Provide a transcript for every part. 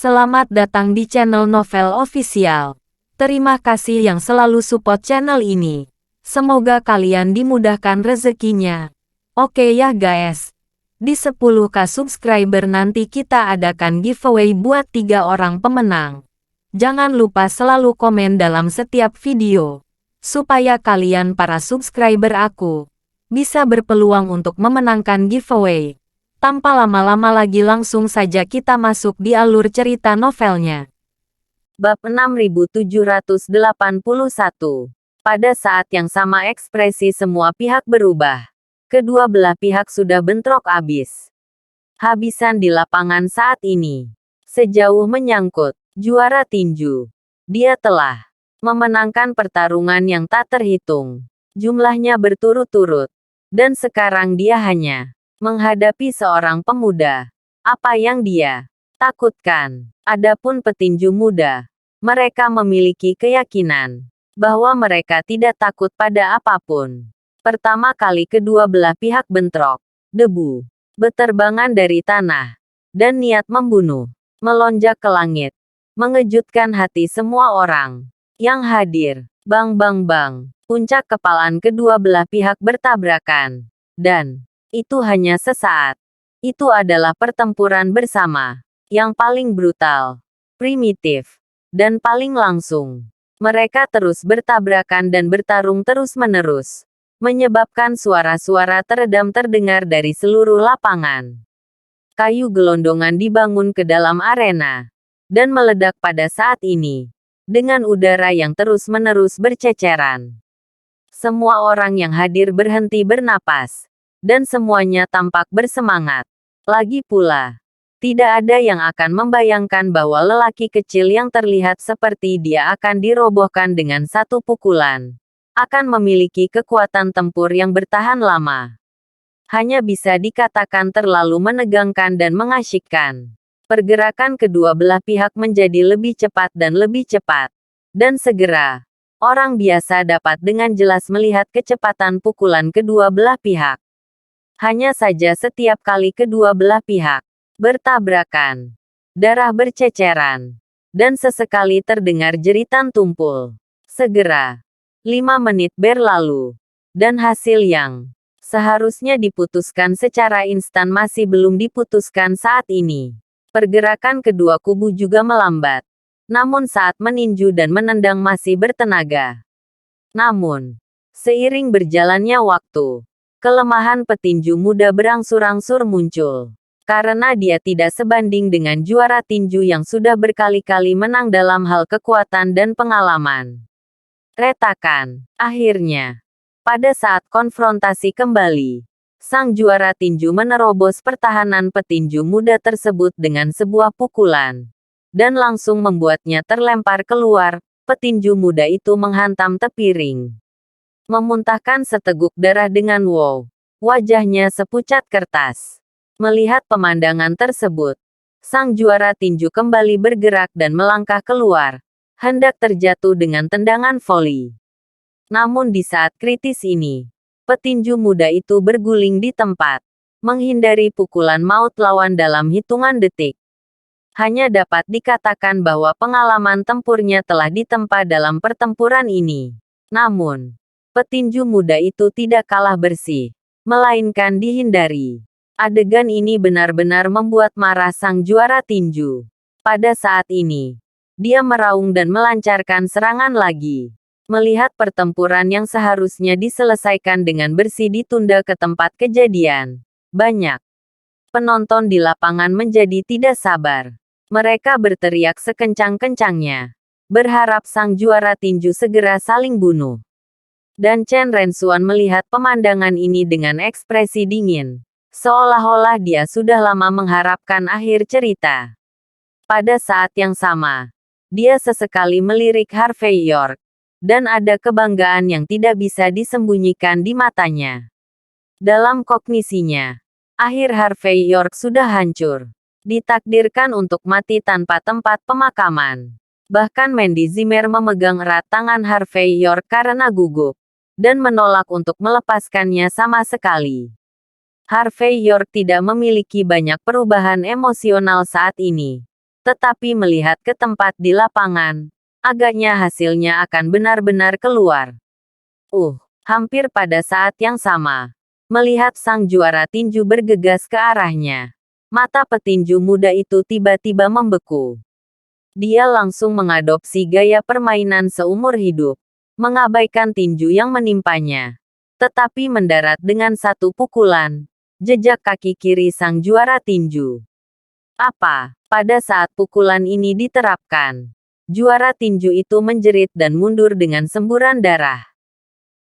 Selamat datang di channel Novel Official. Terima kasih yang selalu support channel ini. Semoga kalian dimudahkan rezekinya. Oke ya guys. Di 10k subscriber nanti kita adakan giveaway buat 3 orang pemenang. Jangan lupa selalu komen dalam setiap video. Supaya kalian para subscriber aku bisa berpeluang untuk memenangkan giveaway. Tanpa lama-lama lagi langsung saja kita masuk di alur cerita novelnya. Bab 6781. Pada saat yang sama ekspresi semua pihak berubah. Kedua belah pihak sudah bentrok abis. Habisan di lapangan saat ini. Sejauh menyangkut juara tinju, dia telah memenangkan pertarungan yang tak terhitung. Jumlahnya berturut-turut. Dan sekarang dia hanya menghadapi seorang pemuda. Apa yang dia takutkan? Adapun petinju muda, mereka memiliki keyakinan bahwa mereka tidak takut pada apapun. Pertama kali kedua belah pihak bentrok, debu beterbangan dari tanah, dan niat membunuh melonjak ke langit, mengejutkan hati semua orang yang hadir. Bang bang bang, puncak kepalan kedua belah pihak bertabrakan, dan itu hanya sesaat. Itu adalah pertempuran bersama yang paling brutal, primitif, dan paling langsung. Mereka terus bertabrakan dan bertarung terus-menerus, menyebabkan suara-suara teredam terdengar dari seluruh lapangan. Kayu gelondongan dibangun ke dalam arena, dan meledak pada saat ini, dengan udara yang terus-menerus berceceran. Semua orang yang hadir berhenti bernapas, dan semuanya tampak bersemangat. Lagi pula, tidak ada yang akan membayangkan bahwa lelaki kecil yang terlihat seperti dia akan dirobohkan dengan satu pukulan, akan memiliki kekuatan tempur yang bertahan lama. Hanya bisa dikatakan terlalu menegangkan dan mengasyikkan. Pergerakan kedua belah pihak menjadi lebih cepat dan lebih cepat. Dan segera, orang biasa dapat dengan jelas melihat kecepatan pukulan kedua belah pihak. Hanya saja setiap kali kedua belah pihak bertabrakan, darah berceceran, dan sesekali terdengar jeritan tumpul. Segera, 5 menit berlalu, dan hasil yang seharusnya diputuskan secara instan masih belum diputuskan saat ini. Pergerakan kedua kubu juga melambat. Namun saat meninju dan menendang masih bertenaga. Namun, seiring berjalannya waktu, kelemahan petinju muda berangsur-angsur muncul. Karena dia tidak sebanding dengan juara tinju yang sudah berkali-kali menang dalam hal kekuatan dan pengalaman. Retakan. Akhirnya, pada saat konfrontasi kembali, sang juara tinju menerobos pertahanan petinju muda tersebut dengan sebuah pukulan, dan langsung membuatnya terlempar keluar. Petinju muda itu menghantam tepi ring, memuntahkan seteguk darah dengan wajahnya sepucat kertas. Melihat pemandangan tersebut, sang juara tinju kembali bergerak dan melangkah keluar, hendak terjatuh dengan tendangan voli. Namun di saat kritis ini, petinju muda itu berguling di tempat, menghindari pukulan maut lawan dalam hitungan detik. Hanya dapat dikatakan bahwa pengalaman tempurnya telah ditempa dalam pertempuran ini. Namun, petinju muda itu tidak kalah bersih, melainkan dihindari. Adegan ini benar-benar membuat marah sang juara tinju. Pada saat ini, dia meraung dan melancarkan serangan lagi. Melihat pertempuran yang seharusnya diselesaikan dengan bersih ditunda ke tempat kejadian. Banyak penonton di lapangan menjadi tidak sabar. Mereka berteriak sekencang-kencangnya, berharap sang juara tinju segera saling bunuh. Dan Chen Rensuan melihat pemandangan ini dengan ekspresi dingin, seolah-olah dia sudah lama mengharapkan akhir cerita. Pada saat yang sama, dia sesekali melirik Harvey York, dan ada kebanggaan yang tidak bisa disembunyikan di matanya. Dalam kognisinya, akhir Harvey York sudah hancur. Ditakdirkan untuk mati tanpa tempat pemakaman. Bahkan Mandy Zimmer memegang erat tangan Harvey York karena gugup, dan menolak untuk melepaskannya sama sekali. Harvey York tidak memiliki banyak perubahan emosional saat ini. Tetapi melihat ke tempat di lapangan, agaknya hasilnya akan benar-benar keluar. Hampir pada saat yang sama, melihat sang juara tinju bergegas ke arahnya, mata petinju muda itu tiba-tiba membeku. Dia langsung mengadopsi gaya permainan seumur hidup, mengabaikan tinju yang menimpanya, tetapi mendarat dengan satu pukulan, jejak kaki kiri sang juara tinju. Pada saat pukulan ini diterapkan, juara tinju itu menjerit dan mundur dengan semburan darah.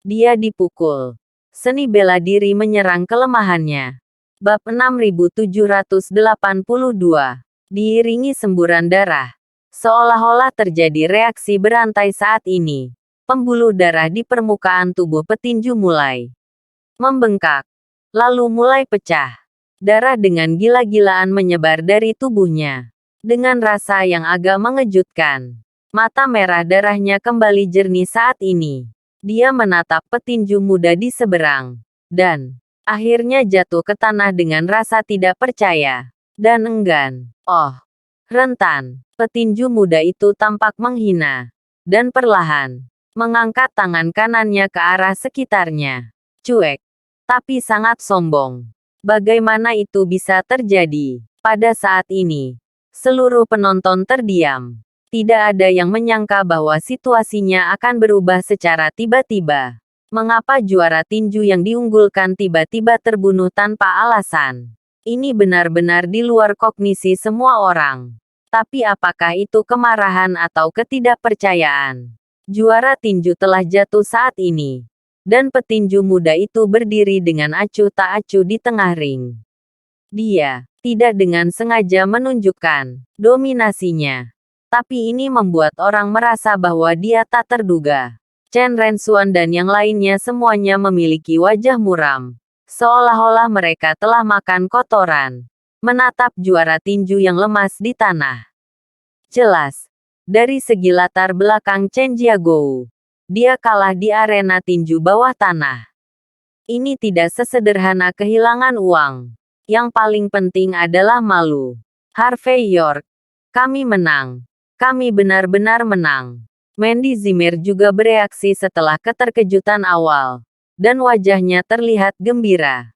Dia dipukul. Seni bela diri menyerang kelemahannya. Bab 6782. Diiringi semburan darah. Seolah-olah terjadi reaksi berantai saat ini. Pembuluh darah di permukaan tubuh petinju mulai membengkak, lalu mulai pecah. Darah dengan gila-gilaan menyebar dari tubuhnya. Dengan rasa yang agak mengejutkan, mata merah darahnya kembali jernih saat ini. Dia menatap petinju muda di seberang, dan akhirnya jatuh ke tanah dengan rasa tidak percaya dan enggan. Rentan. Petinju muda itu tampak menghina, dan perlahan mengangkat tangan kanannya ke arah sekitarnya. Cuek, tapi sangat sombong. Bagaimana itu bisa terjadi? Pada saat ini, seluruh penonton terdiam. Tidak ada yang menyangka bahwa situasinya akan berubah secara tiba-tiba. Mengapa juara tinju yang diunggulkan tiba-tiba terbunuh tanpa alasan? Ini benar-benar di luar kognisi semua orang. Tapi apakah itu kemarahan atau ketidakpercayaan? Juara tinju telah jatuh saat ini. Dan petinju muda itu berdiri dengan acuh tak acuh di tengah ring. Dia tidak dengan sengaja menunjukkan dominasinya. Tapi ini membuat orang merasa bahwa dia tak terduga. Chen Rensuan dan yang lainnya semuanya memiliki wajah muram. Seolah-olah mereka telah makan kotoran. Menatap juara tinju yang lemas di tanah. Jelas. Dari segi latar belakang Chen Jiagou, dia kalah di arena tinju bawah tanah. Ini tidak sesederhana kehilangan uang. Yang paling penting adalah malu. Harvey York. Kami menang. Kami benar-benar menang. Mandy Zimmer juga bereaksi setelah keterkejutan awal. Dan wajahnya terlihat gembira.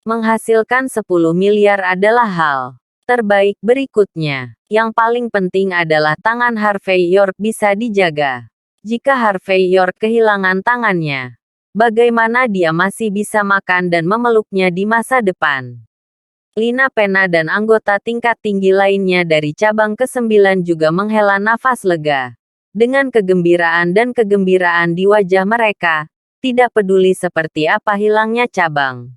Menghasilkan 10 miliar adalah hal terbaik berikutnya. Yang paling penting adalah tangan Harvey York bisa dijaga. Jika Harvey York kehilangan tangannya, bagaimana dia masih bisa makan dan memeluknya di masa depan? Lina Pena dan anggota tingkat tinggi lainnya dari cabang ke-9 juga menghela nafas lega. Dengan kegembiraan dan kegembiraan di wajah mereka, tidak peduli seperti apa hilangnya cabang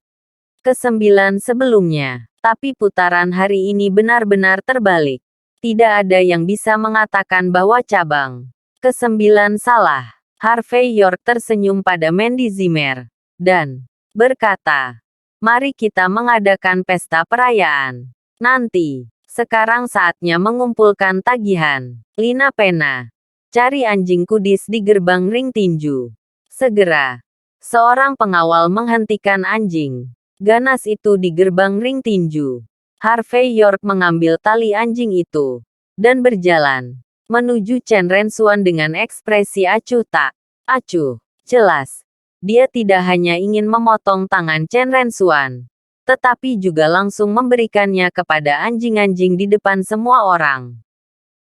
ke-9 sebelumnya. Tapi putaran hari ini benar-benar terbalik. Tidak ada yang bisa mengatakan bahwa cabang ke-9 salah. Harvey York tersenyum pada Mandy Zimmer dan berkata, "Mari kita mengadakan pesta perayaan nanti. Sekarang saatnya mengumpulkan tagihan." Lina Pena, cari anjing kudis di gerbang ring tinju. Segera, seorang pengawal menghentikan anjing ganas itu di gerbang ring tinju. Harvey York mengambil tali anjing itu dan berjalan menuju Chen Rensuan dengan ekspresi acuh tak acuh. Jelas, dia tidak hanya ingin memotong tangan Chen Rensuan, tetapi juga langsung memberikannya kepada anjing-anjing di depan semua orang.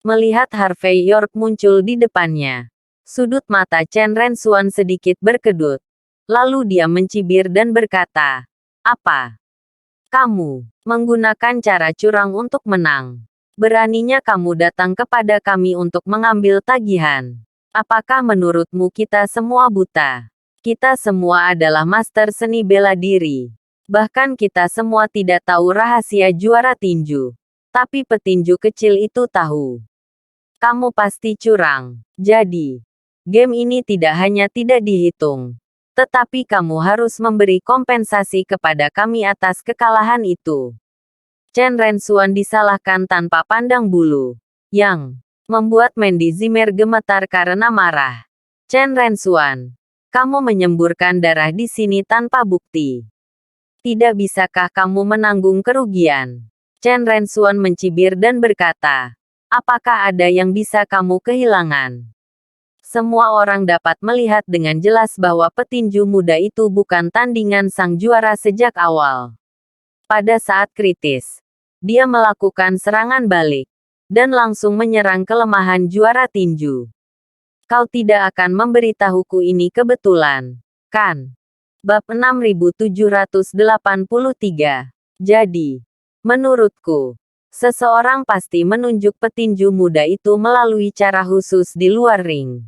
Melihat Harvey York muncul di depannya, sudut mata Chen Rensuan sedikit berkedut. Lalu dia mencibir dan berkata, "Apa? Kamu menggunakan cara curang untuk menang? Beraninya kamu datang kepada kami untuk mengambil tagihan. Apakah menurutmu kita semua buta? Kita semua adalah master seni bela diri. Bahkan kita semua tidak tahu rahasia juara tinju. Tapi petinju kecil itu tahu. Kamu pasti curang. Jadi, game ini tidak hanya tidak dihitung, tetapi kamu harus memberi kompensasi kepada kami atas kekalahan itu." Chen Rensuan disalahkan tanpa pandang bulu, yang membuat Mandy Zimmer gemetar karena marah. "Chen Rensuan, kamu menyemburkan darah di sini tanpa bukti. Tidak bisakah kamu menanggung kerugian?" Chen Rensuan mencibir dan berkata, Apakah ada yang bisa kamu kehilangan? Semua orang dapat melihat dengan jelas bahwa petinju muda itu bukan tandingan sang juara sejak awal. Pada saat kritis, dia melakukan serangan balik, dan langsung menyerang kelemahan juara tinju. Kau tidak akan memberitahuku ini kebetulan, kan? Bab 6783. Jadi, menurutku, seseorang pasti menunjuk petinju muda itu melalui cara khusus di luar ring.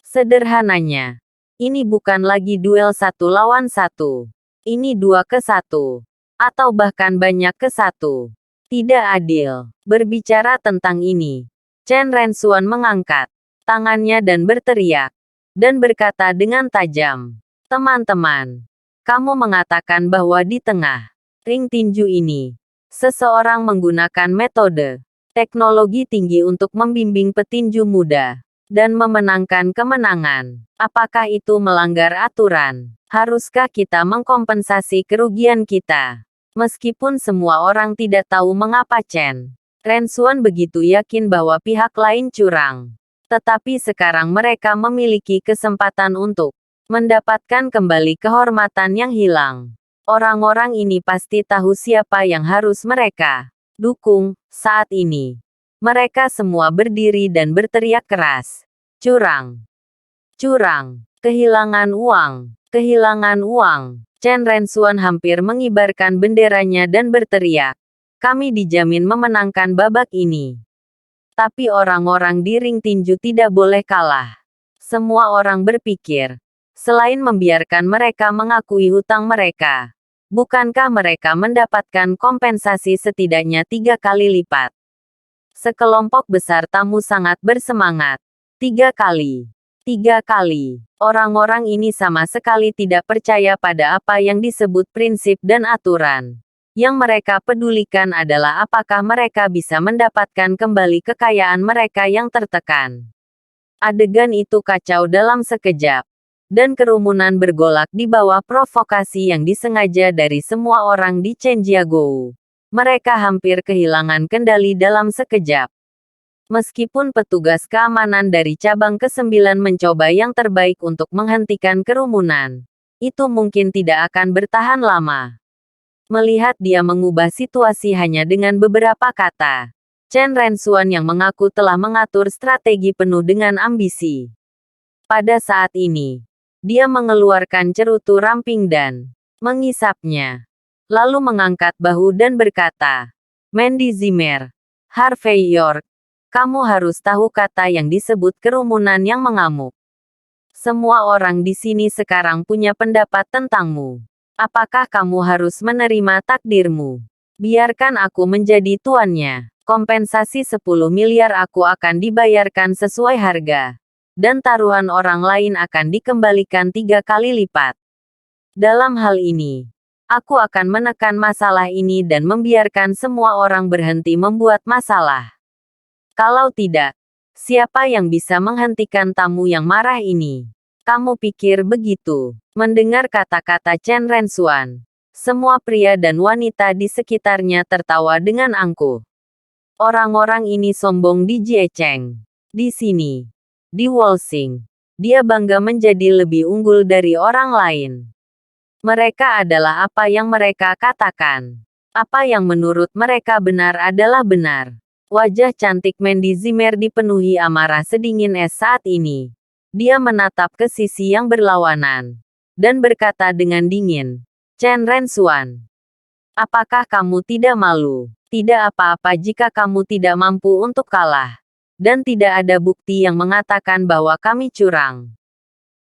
Sederhananya, ini bukan lagi duel 1 lawan 1. Ini 2 ke 1. Atau bahkan banyak ke 1. Tidak adil. Berbicara tentang ini, Chen Rensuan mengangkat tangannya dan berteriak. Dan berkata dengan tajam, "Teman-teman, kamu mengatakan bahwa di tengah ring tinju ini, seseorang menggunakan metode teknologi tinggi untuk membimbing petinju muda dan memenangkan kemenangan. Apakah itu melanggar aturan? Haruskah kita mengkompensasi kerugian kita?" Meskipun semua orang tidak tahu mengapa Chen Rensuan begitu yakin bahwa pihak lain curang, tetapi sekarang mereka memiliki kesempatan untuk mendapatkan kembali kehormatan yang hilang. Orang-orang ini pasti tahu siapa yang harus mereka dukung saat ini. Mereka semua berdiri dan berteriak keras. Curang! Curang! Kehilangan uang! Kehilangan uang! Chen Rensuan hampir mengibarkan benderanya dan berteriak. Kami dijamin memenangkan babak ini. Tapi orang-orang di ring tinju tidak boleh kalah. Semua orang berpikir, selain membiarkan mereka mengakui hutang mereka, bukankah mereka mendapatkan kompensasi setidaknya 3 kali lipat? Sekelompok besar tamu sangat bersemangat. 3 kali. 3 kali. Orang-orang ini sama sekali tidak percaya pada apa yang disebut prinsip dan aturan. Yang mereka pedulikan adalah apakah mereka bisa mendapatkan kembali kekayaan mereka yang tertekan. Adegan itu kacau dalam sekejap. Dan kerumunan bergolak di bawah provokasi yang disengaja dari semua orang di Chenjiagou. Mereka hampir kehilangan kendali dalam sekejap. Meskipun petugas keamanan dari cabang ke-9 mencoba yang terbaik untuk menghentikan kerumunan, itu mungkin tidak akan bertahan lama. Melihat dia mengubah situasi hanya dengan beberapa kata, Chen Rensuan yang mengaku telah mengatur strategi penuh dengan ambisi. Pada saat ini, dia mengeluarkan cerutu ramping dan mengisapnya. Lalu mengangkat bahu dan berkata, "Mandy Zimmer, Harvey York, kamu harus tahu kata yang disebut kerumunan yang mengamuk. Semua orang di sini sekarang punya pendapat tentangmu. Apakah kamu harus menerima takdirmu? Biarkan aku menjadi tuannya. Kompensasi 10 miliar aku akan dibayarkan sesuai harga. Dan taruhan orang lain akan dikembalikan 3 kali lipat. Dalam hal ini, aku akan menekan masalah ini dan membiarkan semua orang berhenti membuat masalah. Kalau tidak, siapa yang bisa menghentikan tamu yang marah ini? Kamu pikir begitu?" Mendengar kata-kata Chen Rensuan, semua pria dan wanita di sekitarnya tertawa dengan angkuh. Orang-orang ini sombong di Jiecheng. Di sini, di Wolsing, dia bangga menjadi lebih unggul dari orang lain. Mereka adalah apa yang mereka katakan. Apa yang menurut mereka benar adalah benar. Wajah cantik Mandy Zimmer dipenuhi amarah sedingin es saat ini. Dia menatap ke sisi yang berlawanan. Dan berkata dengan dingin, "Chen Rensuan, apakah kamu tidak malu? Tidak apa-apa jika kamu tidak mampu untuk kalah. Dan tidak ada bukti yang mengatakan bahwa kami curang.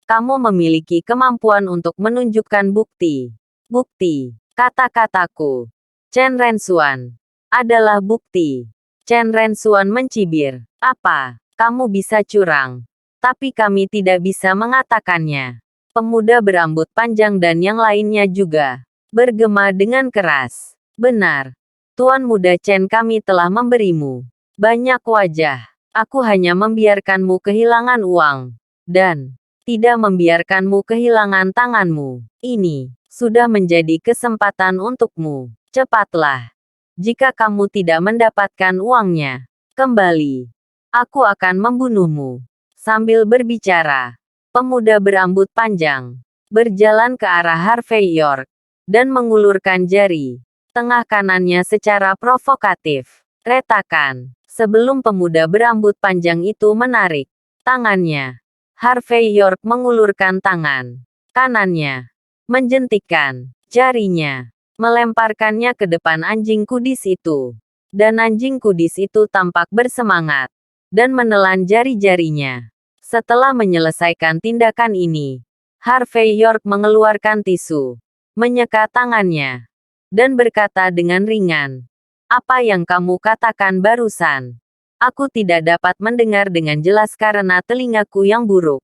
Kamu memiliki kemampuan untuk menunjukkan bukti. Bukti, kata-kataku. Chen Rensuan, adalah bukti." Chen Rensuan mencibir, "Apa? Kamu bisa curang. Tapi kami tidak bisa mengatakannya." Pemuda berambut panjang dan yang lainnya juga bergema dengan keras. "Benar. Tuan Muda Chen, kami telah memberimu banyak wajah. Aku hanya membiarkanmu kehilangan uang. Dan tidak membiarkanmu kehilangan tanganmu. Ini sudah menjadi kesempatan untukmu. Cepatlah. Jika kamu tidak mendapatkan uangnya, Kembali. Aku akan membunuhmu. Sambil berbicara, pemuda berambut panjang berjalan ke arah Harvey York dan mengulurkan jari tengah kanannya secara provokatif. Retakan. Sebelum pemuda berambut panjang itu menarik tangannya, Harvey York mengulurkan tangan kanannya, menjentikkan jarinya, melemparkannya ke depan anjing kudis itu. Dan anjing kudis itu tampak bersemangat dan menelan jari-jarinya. Setelah menyelesaikan tindakan ini, Harvey York mengeluarkan tisu, menyeka tangannya, dan berkata dengan ringan, "Apa yang kamu katakan barusan? Aku tidak dapat mendengar dengan jelas karena telingaku yang buruk."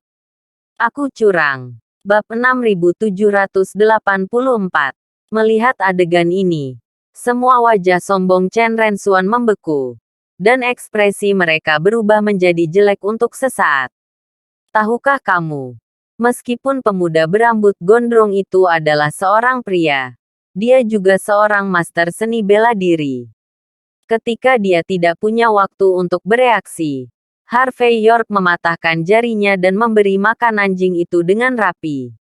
Aku curang. Bab 6784. Melihat adegan ini, semua wajah sombong Chen Rensuan membeku, dan ekspresi mereka berubah menjadi jelek untuk sesaat. Tahukah kamu? Meskipun pemuda berambut gondrong itu adalah seorang pria, dia juga seorang master seni bela diri. Ketika dia tidak punya waktu untuk bereaksi, Harvey York mematahkan jarinya dan memberi makan anjing itu dengan rapi.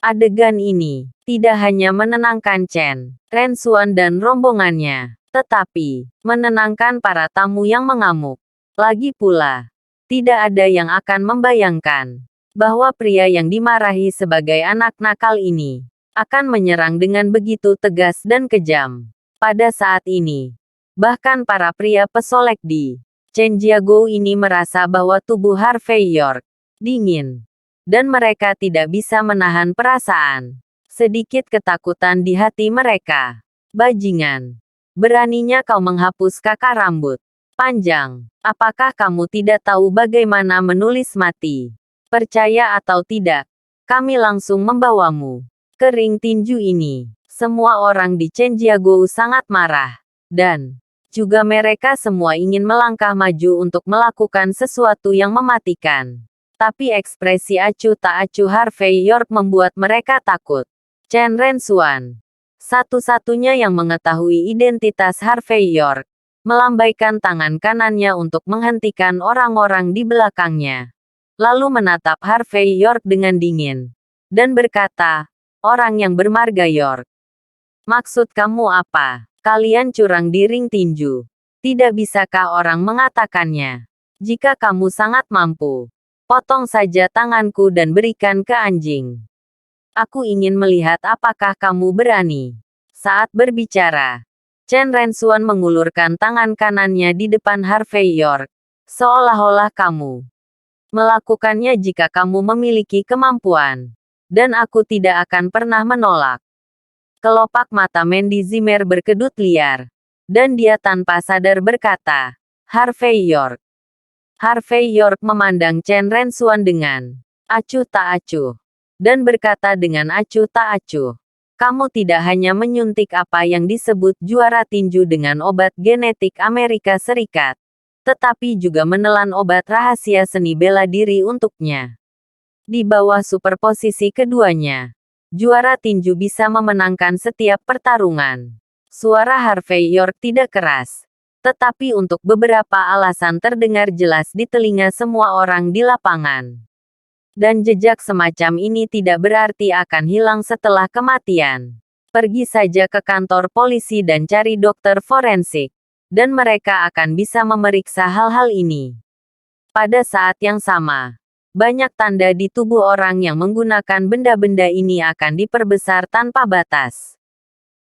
Adegan ini tidak hanya menenangkan Chen Rensuan dan rombongannya, tetapi menenangkan para tamu yang mengamuk. Lagi pula, tidak ada yang akan membayangkan bahwa pria yang dimarahi sebagai anak nakal ini akan menyerang dengan begitu tegas dan kejam. Pada saat ini, bahkan para pria pesolek di Chenjiagou ini merasa bahwa tubuh Harvey York dingin, dan mereka tidak bisa menahan perasaan sedikit ketakutan di hati mereka. Bajingan, beraninya kau menghapus kakak rambut panjang. Apakah kamu tidak tahu bagaimana menulis mati? Percaya atau tidak, kami langsung membawamu ke ring tinju ini. Semua orang di Chenjiagou sangat marah, dan juga mereka semua ingin melangkah maju untuk melakukan sesuatu yang mematikan. Tapi ekspresi acuh tak acuh Harvey York membuat mereka takut. Chen Rensuan, satu-satunya yang mengetahui identitas Harvey York, melambaikan tangan kanannya untuk menghentikan orang-orang di belakangnya. Lalu menatap Harvey York dengan dingin, dan berkata, "Orang yang bermarga York, maksud kamu apa? Kalian curang di ring tinju. Tidak bisakah orang mengatakannya? Jika kamu sangat mampu, potong saja tanganku dan berikan ke anjing. Aku ingin melihat apakah kamu berani." Saat berbicara, Chen Rensuan mengulurkan tangan kanannya di depan Harvey York, seolah-olah kamu melakukannya jika kamu memiliki kemampuan, dan aku tidak akan pernah menolak. Kelopak mata Mandy Zimmer berkedut liar, dan dia tanpa sadar berkata, "Harvey York." Harvey York memandang Chen Rensuan dengan acuh tak acuh, dan berkata dengan acuh tak acuh, "Kamu tidak hanya menyuntik apa yang disebut juara tinju dengan obat genetik Amerika Serikat, tetapi juga menelan obat rahasia seni bela diri untuknya. Di bawah superposisi keduanya, juara tinju bisa memenangkan setiap pertarungan." Suara Harvey York tidak keras, tetapi untuk beberapa alasan terdengar jelas di telinga semua orang di lapangan. Dan jejak semacam ini tidak berarti akan hilang setelah kematian. Pergi saja ke kantor polisi dan cari dokter forensik, dan mereka akan bisa memeriksa hal-hal ini. Pada saat yang sama, banyak tanda di tubuh orang yang menggunakan benda-benda ini akan diperbesar tanpa batas.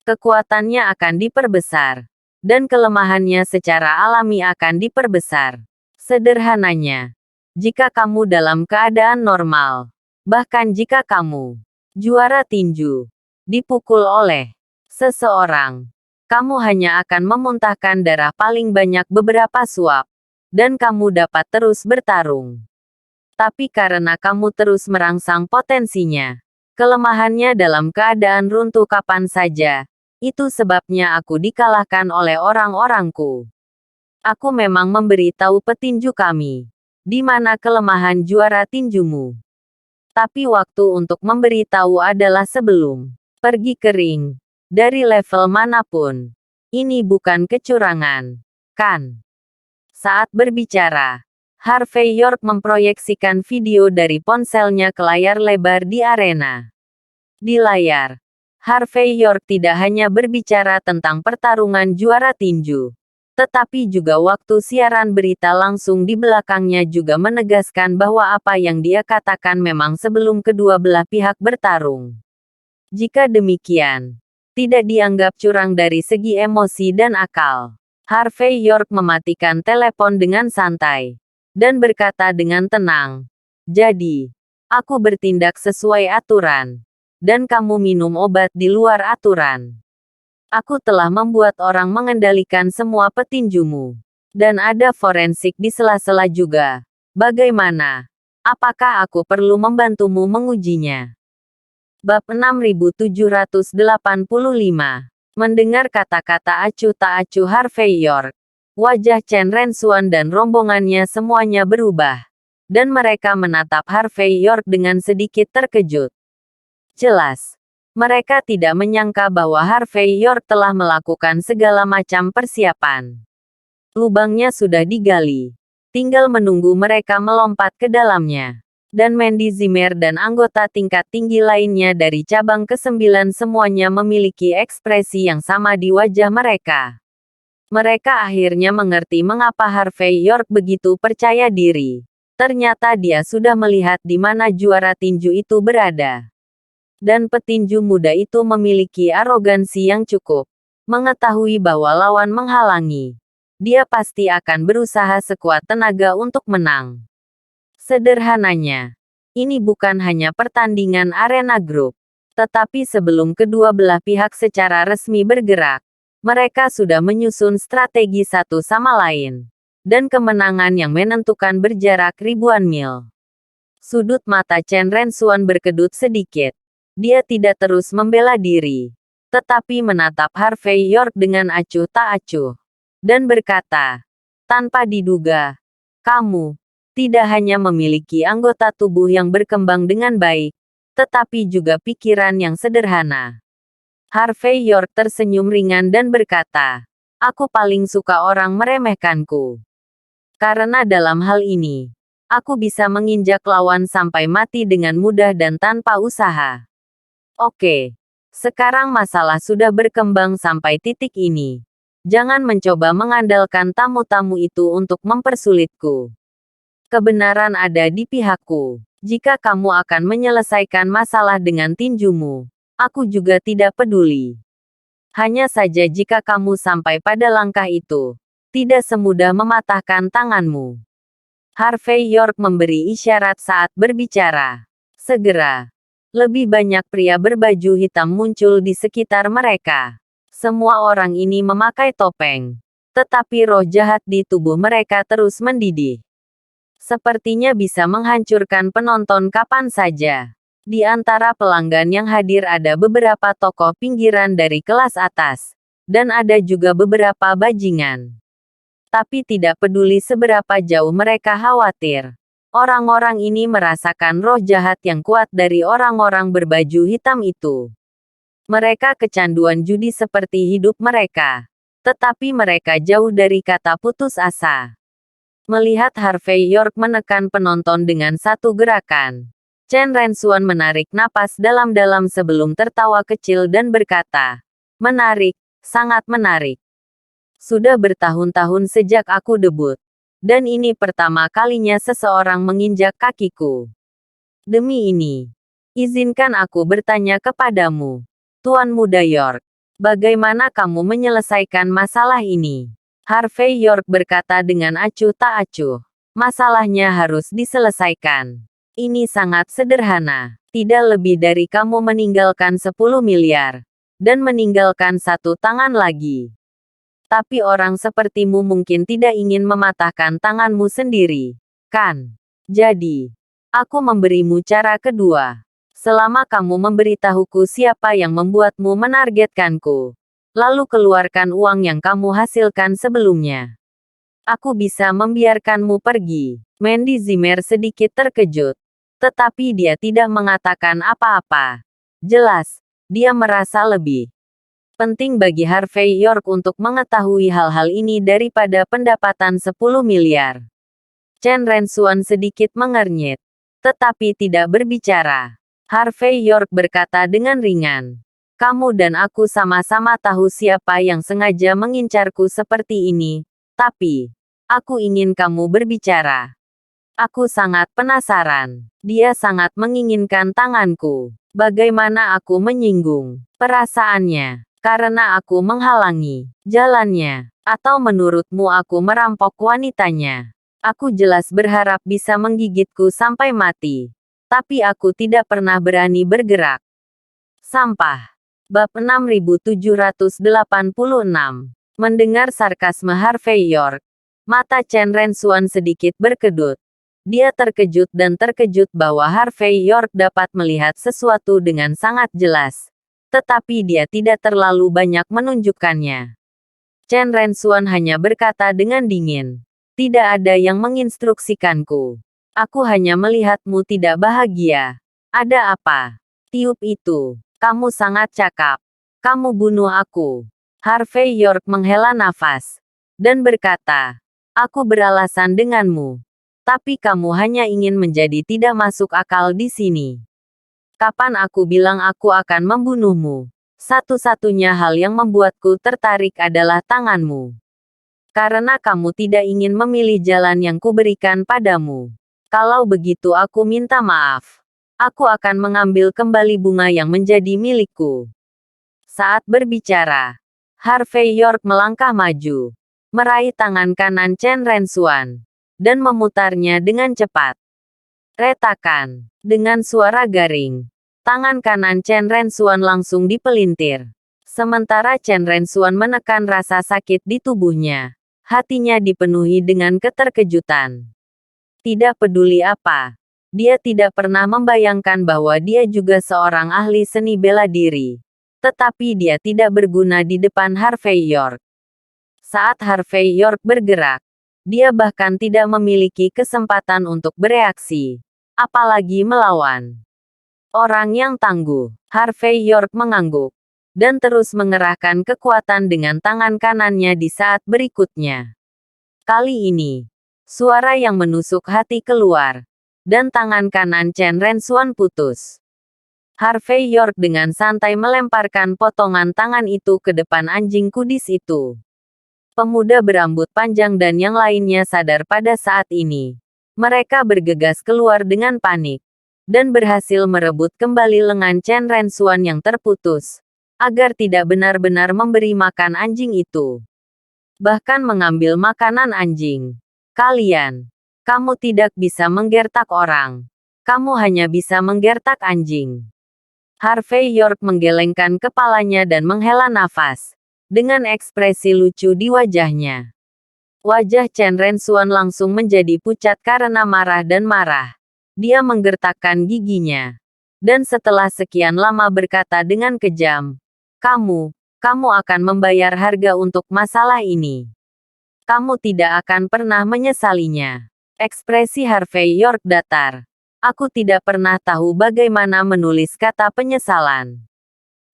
Kekuatannya akan diperbesar, dan kelemahannya secara alami akan diperbesar. Sederhananya, jika kamu dalam keadaan normal, bahkan jika kamu juara tinju, dipukul oleh seseorang, kamu hanya akan memuntahkan darah paling banyak beberapa suap, dan kamu dapat terus bertarung. Tapi karena kamu terus merangsang potensinya, kelemahannya dalam keadaan runtuh kapan saja, itu sebabnya aku dikalahkan oleh orang-orangku. Aku memang memberi tahu petinju kami, di mana kelemahan juara tinjumu. Tapi waktu untuk memberi tahu adalah sebelum pergi ke ring, dari level manapun. Ini bukan kecurangan, kan? Saat berbicara, Harvey York memproyeksikan video dari ponselnya ke layar lebar di arena. Di layar, Harvey York tidak hanya berbicara tentang pertarungan juara tinju, tetapi juga waktu siaran berita langsung di belakangnya juga menegaskan bahwa apa yang dia katakan memang sebelum kedua belah pihak bertarung. Jika demikian, tidak dianggap curang dari segi emosi dan akal. Harvey York mematikan telepon dengan santai dan berkata dengan tenang, "Jadi, aku bertindak sesuai aturan, dan kamu minum obat di luar aturan. Aku telah membuat orang mengendalikan semua petinjumu. Dan ada forensik di sela-sela juga. Bagaimana? Apakah aku perlu membantumu mengujinya?" Bab 6785. Mendengar kata-kata acuh tak acuh Harvey York, wajah Chen Rensuan dan rombongannya semuanya berubah. Dan mereka menatap Harvey York dengan sedikit terkejut. Jelas, mereka tidak menyangka bahwa Harvey York telah melakukan segala macam persiapan. Lubangnya sudah digali. Tinggal menunggu mereka melompat ke dalamnya. Dan Mandy Zimmer dan anggota tingkat tinggi lainnya dari cabang ke-9 semuanya memiliki ekspresi yang sama di wajah mereka. Mereka akhirnya mengerti mengapa Harvey York begitu percaya diri. Ternyata dia sudah melihat di mana juara tinju itu berada. Dan petinju muda itu memiliki arogansi yang cukup. Mengetahui bahwa lawan menghalangi, dia pasti akan berusaha sekuat tenaga untuk menang. Sederhananya, ini bukan hanya pertandingan arena grup, tetapi sebelum kedua belah pihak secara resmi bergerak, mereka sudah menyusun strategi satu sama lain, dan kemenangan yang menentukan berjarak ribuan mil. Sudut mata Chen Rensuan berkedut sedikit. Dia tidak terus membela diri, tetapi menatap Harvey York dengan acuh tak acuh, dan berkata, "Tanpa diduga, kamu tidak hanya memiliki anggota tubuh yang berkembang dengan baik, tetapi juga pikiran yang sederhana." Harvey York tersenyum ringan dan berkata, "Aku paling suka orang meremehkanku. Karena dalam hal ini, aku bisa menginjak lawan sampai mati dengan mudah dan tanpa usaha." Oke, sekarang masalah sudah berkembang sampai titik ini. Jangan mencoba mengandalkan tamu-tamu itu untuk mempersulitku. Kebenaran ada di pihakku. Jika kamu akan menyelesaikan masalah dengan tinjumu, aku juga tidak peduli. Hanya saja jika kamu sampai pada langkah itu, tidak semudah mematahkan tanganmu. Harvey York memberi isyarat saat berbicara. Segera, lebih banyak pria berbaju hitam muncul di sekitar mereka. Semua orang ini memakai topeng, tetapi roh jahat di tubuh mereka terus mendidih. Sepertinya bisa menghancurkan penonton kapan saja. Di antara pelanggan yang hadir ada beberapa tokoh pinggiran dari kelas atas, dan ada juga beberapa bajingan. Tapi tidak peduli seberapa jauh mereka khawatir. Orang-orang ini merasakan roh jahat yang kuat dari orang-orang berbaju hitam itu. Mereka kecanduan judi seperti hidup mereka. Tetapi mereka jauh dari kata putus asa. Melihat Harvey York menekan penonton dengan satu gerakan, Chen Rensuan menarik napas dalam-dalam sebelum tertawa kecil dan berkata, "Menarik, sangat menarik. Sudah bertahun-tahun sejak aku debut. Dan ini pertama kalinya seseorang menginjak kakiku. Demi ini, izinkan aku bertanya kepadamu, Tuan Muda York, bagaimana kamu menyelesaikan masalah ini?" Harvey York berkata dengan acuh tak acuh, "Masalahnya harus diselesaikan. Ini sangat sederhana. Tidak lebih dari kamu meninggalkan 10 miliar. Dan meninggalkan satu tangan lagi. Tapi orang sepertimu mungkin tidak ingin mematahkan tanganmu sendiri, kan? Jadi, aku memberimu cara kedua. Selama kamu memberitahuku siapa yang membuatmu menargetkanku, lalu keluarkan uang yang kamu hasilkan sebelumnya, aku bisa membiarkanmu pergi." Mandy Zimmer sedikit terkejut, tetapi dia tidak mengatakan apa-apa. Jelas, dia merasa lebih penting bagi Harvey York untuk mengetahui hal-hal ini daripada pendapatan 10 miliar. Chen Rensuan sedikit mengernyit, tetapi tidak berbicara. Harvey York berkata dengan ringan, "Kamu dan aku sama-sama tahu siapa yang sengaja mengincarku seperti ini, tapi aku ingin kamu berbicara. Aku sangat penasaran. Dia sangat menginginkan tanganku. Bagaimana aku menyinggung perasaannya karena aku menghalangi jalannya? Atau menurutmu aku merampok wanitanya? Aku jelas berharap bisa menggigitku sampai mati. Tapi aku tidak pernah berani bergerak." Sampah. Bab 6786. Mendengar sarkasme Harvey York, mata Chen Rensuan sedikit berkedut. Dia terkejut dan terkejut bahwa Harvey York dapat melihat sesuatu dengan sangat jelas. Tetapi dia tidak terlalu banyak menunjukkannya. Chen Rensuan hanya berkata dengan dingin, "Tidak ada yang menginstruksikanku. Aku hanya melihatmu tidak bahagia. Ada apa? Tiup itu. Kamu sangat cakap. Kamu bunuh aku." Harvey York menghela nafas dan berkata, "Aku beralasan denganmu. Tapi kamu hanya ingin menjadi tidak masuk akal di sini. Kapan aku bilang aku akan membunuhmu? Satu-satunya hal yang membuatku tertarik adalah tanganmu. Karena kamu tidak ingin memilih jalan yang kuberikan padamu. Kalau begitu aku minta maaf. Aku akan mengambil kembali bunga yang menjadi milikku." Saat berbicara, Harvey York melangkah maju, meraih tangan kanan Chen Rensuan, dan memutarnya dengan cepat. Retakan. Dengan suara garing, tangan kanan Chen Rensuan langsung dipelintir. Sementara Chen Rensuan menekan rasa sakit di tubuhnya, hatinya dipenuhi dengan keterkejutan. Tidak peduli apa, dia tidak pernah membayangkan bahwa dia juga seorang ahli seni bela diri. Tetapi dia tidak berguna di depan Harvey York. Saat Harvey York bergerak, dia bahkan tidak memiliki kesempatan untuk bereaksi, apalagi melawan. Orang yang tangguh, Harvey York mengangguk, dan terus mengerahkan kekuatan dengan tangan kanannya di saat berikutnya. Kali ini, suara yang menusuk hati keluar, dan tangan kanan Chen Rensuan putus. Harvey York dengan santai melemparkan potongan tangan itu ke depan anjing kudis itu. Pemuda berambut panjang dan yang lainnya sadar pada saat ini. Mereka bergegas keluar dengan panik, dan berhasil merebut kembali lengan Chen Rensuan yang terputus, agar tidak benar-benar memberi makan anjing itu. Bahkan mengambil makanan anjing. Kamu tidak bisa menggertak orang. Kamu hanya bisa menggertak anjing." Harvey York menggelengkan kepalanya dan menghela nafas, dengan ekspresi lucu di wajahnya. Wajah Chen Rensuan langsung menjadi pucat karena marah dan marah. Dia menggertakkan giginya. Dan setelah sekian lama berkata dengan kejam, kamu akan membayar harga untuk masalah ini. Kamu tidak akan pernah menyesalinya." Ekspresi Harvey York datar. "Aku tidak pernah tahu bagaimana menulis kata penyesalan.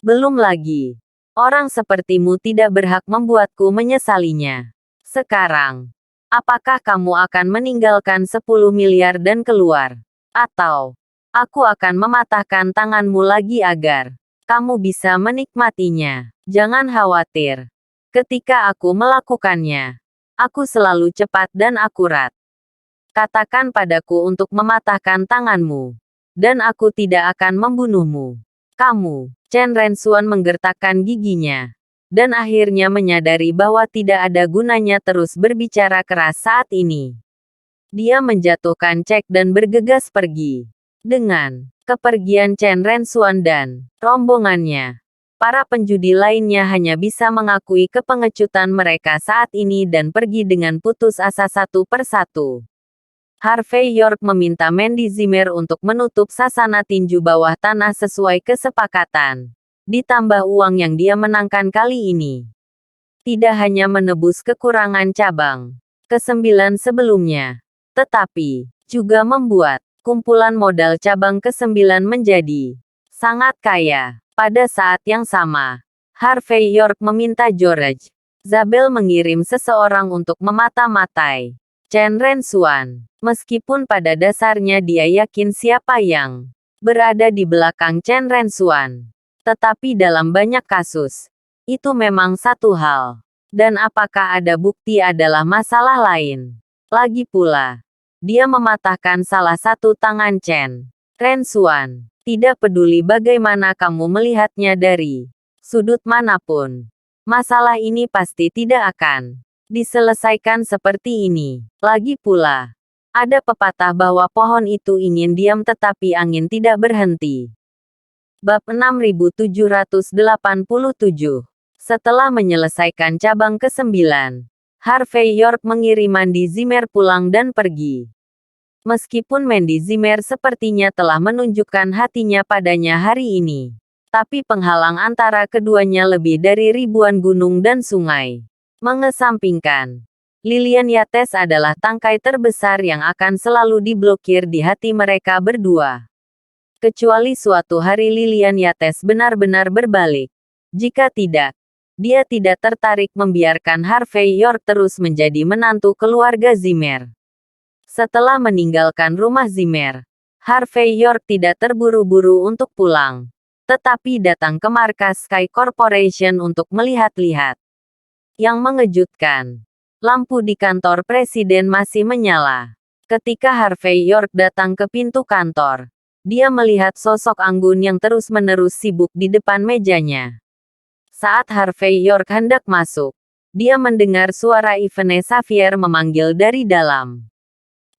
Belum lagi, orang sepertimu tidak berhak membuatku menyesalinya. Sekarang, apakah kamu akan meninggalkan 10 miliar dan keluar? Atau, aku akan mematahkan tanganmu lagi agar kamu bisa menikmatinya. Jangan khawatir. Ketika aku melakukannya, aku selalu cepat dan akurat. Katakan padaku untuk mematahkan tanganmu, dan aku tidak akan membunuhmu. Kamu." Chen Rensuan menggertakkan giginya, dan akhirnya menyadari bahwa tidak ada gunanya terus berbicara keras saat ini. Dia menjatuhkan cek dan bergegas pergi. Dengan kepergian Chen Rensuan dan rombongannya, para penjudi lainnya hanya bisa mengakui kepengecutan mereka saat ini dan pergi dengan putus asa satu persatu. Harvey York meminta Mandy Zimmer untuk menutup sasana tinju bawah tanah sesuai kesepakatan. Ditambah uang yang dia menangkan kali ini. Tidak hanya menebus kekurangan cabang ke-9 sebelumnya, tetapi juga membuat kumpulan modal cabang ke-9 menjadi sangat kaya. Pada saat yang sama, Harvey York meminta George Zabel mengirim seseorang untuk memata-matai Chen Rensuan. Meskipun pada dasarnya dia yakin siapa yang berada di belakang Chen Rensuan. Tetapi dalam banyak kasus, itu memang satu hal. Dan apakah ada bukti adalah masalah lain. Lagi pula, dia mematahkan salah satu tangan Chen Rensuan. Tidak peduli bagaimana kamu melihatnya dari sudut manapun. Masalah ini pasti tidak akan diselesaikan seperti ini. Lagi pula, ada pepatah bahwa pohon itu ingin diam tetapi angin tidak berhenti. Bab 6787. Setelah menyelesaikan cabang ke-9, Harvey York mengirim Mandy Zimmer pulang dan pergi. Meskipun Mandy Zimmer sepertinya telah menunjukkan hatinya padanya hari ini. Tapi penghalang antara keduanya lebih dari ribuan gunung dan sungai. Mengesampingkan, Lilian Yates adalah tangkai terbesar yang akan selalu diblokir di hati mereka berdua. Kecuali suatu hari Lilian Yates benar-benar berbalik. Jika tidak, dia tidak tertarik membiarkan Harvey York terus menjadi menantu keluarga Zimmer. Setelah meninggalkan rumah Zimmer, Harvey York tidak terburu-buru untuk pulang. Tetapi datang ke markas Sky Corporation untuk melihat-lihat. Yang mengejutkan, lampu di kantor presiden masih menyala. Ketika Harvey York datang ke pintu kantor, dia melihat sosok anggun yang terus-menerus sibuk di depan mejanya. Saat Harvey York hendak masuk, dia mendengar suara Yvonne Xavier memanggil dari dalam.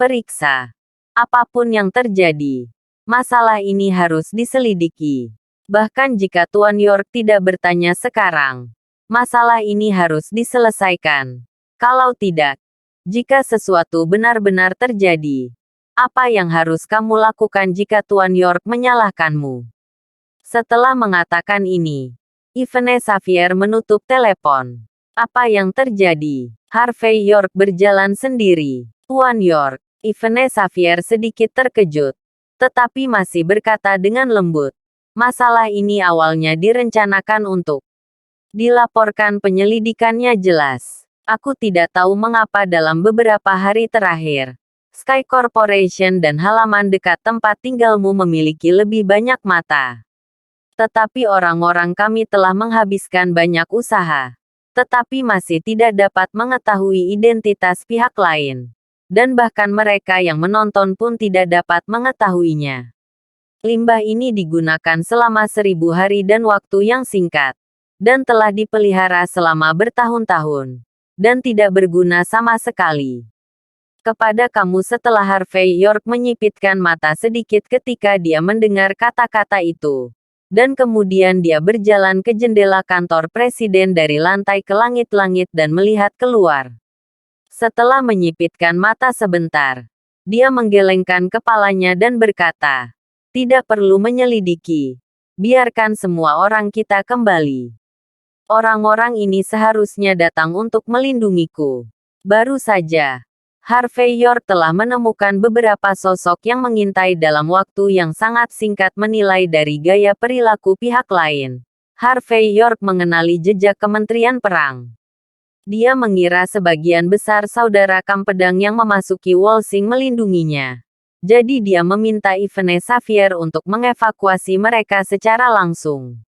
Periksa. Apapun yang terjadi, masalah ini harus diselidiki. Bahkan jika Tuan York tidak bertanya sekarang, masalah ini harus diselesaikan. Kalau tidak, jika sesuatu benar-benar terjadi, apa yang harus kamu lakukan jika Tuan York menyalahkanmu? Setelah mengatakan ini, Yvonne Xavier menutup telepon. Apa yang terjadi? Harvey York berjalan sendiri. Tuan York, Yvonne Xavier sedikit terkejut, tetapi masih berkata dengan lembut. Masalah ini awalnya direncanakan untuk dilaporkan, penyelidikannya jelas. Aku tidak tahu mengapa dalam beberapa hari terakhir, Sky Corporation dan halaman dekat tempat tinggalmu memiliki lebih banyak mata. Tetapi orang-orang kami telah menghabiskan banyak usaha, tetapi masih tidak dapat mengetahui identitas pihak lain. Dan bahkan mereka yang menonton pun tidak dapat mengetahuinya. Limbah ini digunakan selama 1000 hari dan waktu yang singkat, dan telah dipelihara selama bertahun-tahun, dan tidak berguna sama sekali. Kepada kamu setelah Harvey York menyipitkan mata sedikit ketika dia mendengar kata-kata itu, dan kemudian dia berjalan ke jendela kantor presiden dari lantai ke langit-langit dan melihat keluar. Setelah menyipitkan mata sebentar, dia menggelengkan kepalanya dan berkata, tidak perlu menyelidiki. Biarkan semua orang kita kembali. Orang-orang ini seharusnya datang untuk melindungiku. Baru saja, Harvey York telah menemukan beberapa sosok yang mengintai dalam waktu yang sangat singkat menilai dari gaya perilaku pihak lain. Harvey York mengenali jejak Kementerian Perang. Dia mengira sebagian besar saudara Kampedang yang memasuki Wolsing melindunginya. Jadi dia meminta Yvonne Xavier untuk mengevakuasi mereka secara langsung.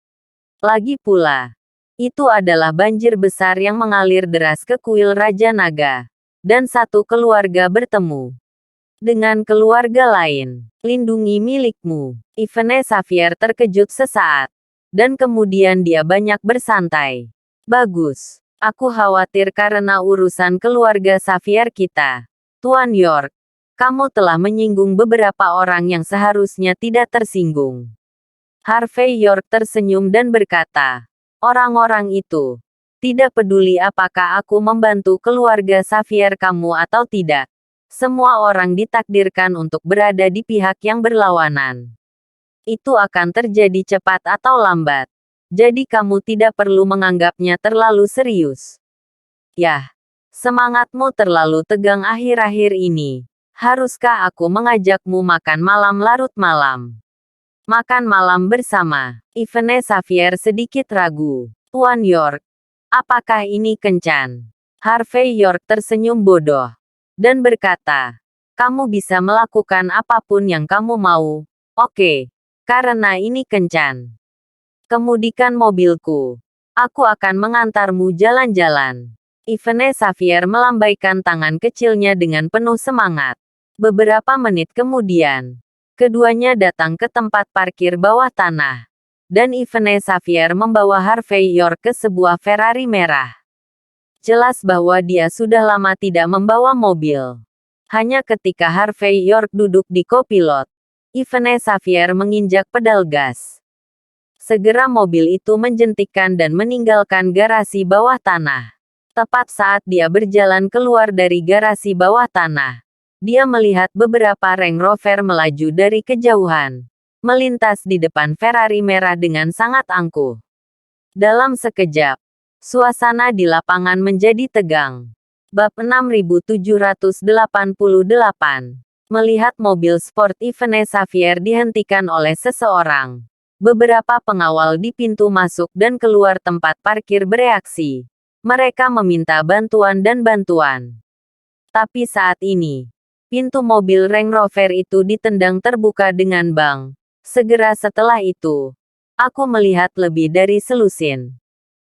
Lagi pula, itu adalah banjir besar yang mengalir deras ke kuil Raja Naga. Dan satu keluarga bertemu dengan keluarga lain. Lindungi milikmu. Yvonne Xavier terkejut sesaat. Dan kemudian dia banyak bersantai. Bagus. Aku khawatir karena urusan keluarga Xavier kita. Tuan York, kamu telah menyinggung beberapa orang yang seharusnya tidak tersinggung. Harvey York tersenyum dan berkata, orang-orang itu, tidak peduli apakah aku membantu keluarga Xavier kamu atau tidak. Semua orang ditakdirkan untuk berada di pihak yang berlawanan. Itu akan terjadi cepat atau lambat. Jadi kamu tidak perlu menganggapnya terlalu serius. Yah, semangatmu terlalu tegang akhir-akhir ini. Haruskah aku mengajakmu makan malam larut malam? Makan malam bersama. Yvonne Xavier sedikit ragu. Tuan York, apakah ini kencan? Harvey York tersenyum bodoh dan berkata, kamu bisa melakukan apapun yang kamu mau, oke, karena ini kencan. Kemudikan mobilku. Aku akan mengantarmu jalan-jalan. Yvonne Xavier melambaikan tangan kecilnya dengan penuh semangat. Beberapa menit kemudian, keduanya datang ke tempat parkir bawah tanah. Dan Yvonne Xavier membawa Harvey York ke sebuah Ferrari merah. Jelas bahwa dia sudah lama tidak membawa mobil. Hanya ketika Harvey York duduk di kopilot, Yvonne Xavier menginjak pedal gas. Segera mobil itu menjentikkan dan meninggalkan garasi bawah tanah. Tepat saat dia berjalan keluar dari garasi bawah tanah, dia melihat beberapa Range Rover melaju dari kejauhan, melintas di depan Ferrari merah dengan sangat angkuh. Dalam sekejap, suasana di lapangan menjadi tegang. Bab 6788. Melihat mobil sport Yvonne Xavier dihentikan oleh seseorang. Beberapa pengawal di pintu masuk dan keluar tempat parkir bereaksi. Mereka meminta bantuan dan bantuan. Tapi saat ini, pintu mobil Range Rover itu ditendang terbuka dengan bang. Segera setelah itu, aku melihat lebih dari selusin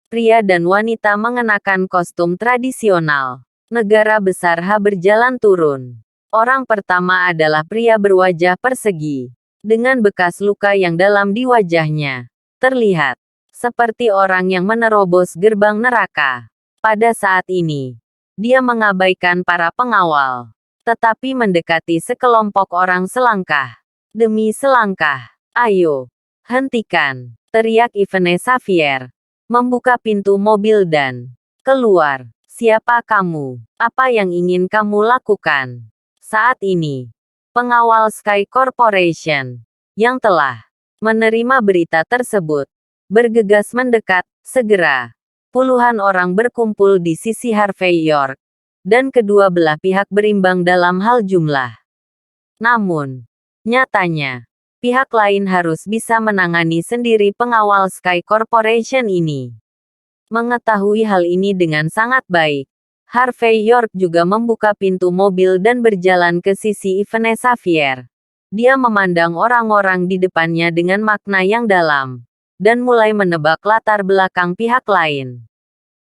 pria dan wanita mengenakan kostum tradisional negara besar H berjalan turun. Orang pertama adalah pria berwajah persegi, dengan bekas luka yang dalam di wajahnya. Terlihat seperti orang yang menerobos gerbang neraka. Pada saat ini, dia mengabaikan para pengawal, tetapi mendekati sekelompok orang selangkah demi selangkah. Ayo, hentikan, teriak Yvonne Xavier. Membuka pintu mobil dan keluar. Siapa kamu? Apa yang ingin kamu lakukan? Saat ini, pengawal Sky Corporation yang telah menerima berita tersebut bergegas mendekat. Segera, puluhan orang berkumpul di sisi Harvey York, dan kedua belah pihak berimbang dalam hal jumlah. Namun, nyatanya, pihak lain harus bisa menangani sendiri pengawal Sky Corporation ini. Mengetahui hal ini dengan sangat baik, Harvey York juga membuka pintu mobil dan berjalan ke sisi Yvonne Xavier. Dia memandang orang-orang di depannya dengan makna yang dalam, dan mulai menebak latar belakang pihak lain.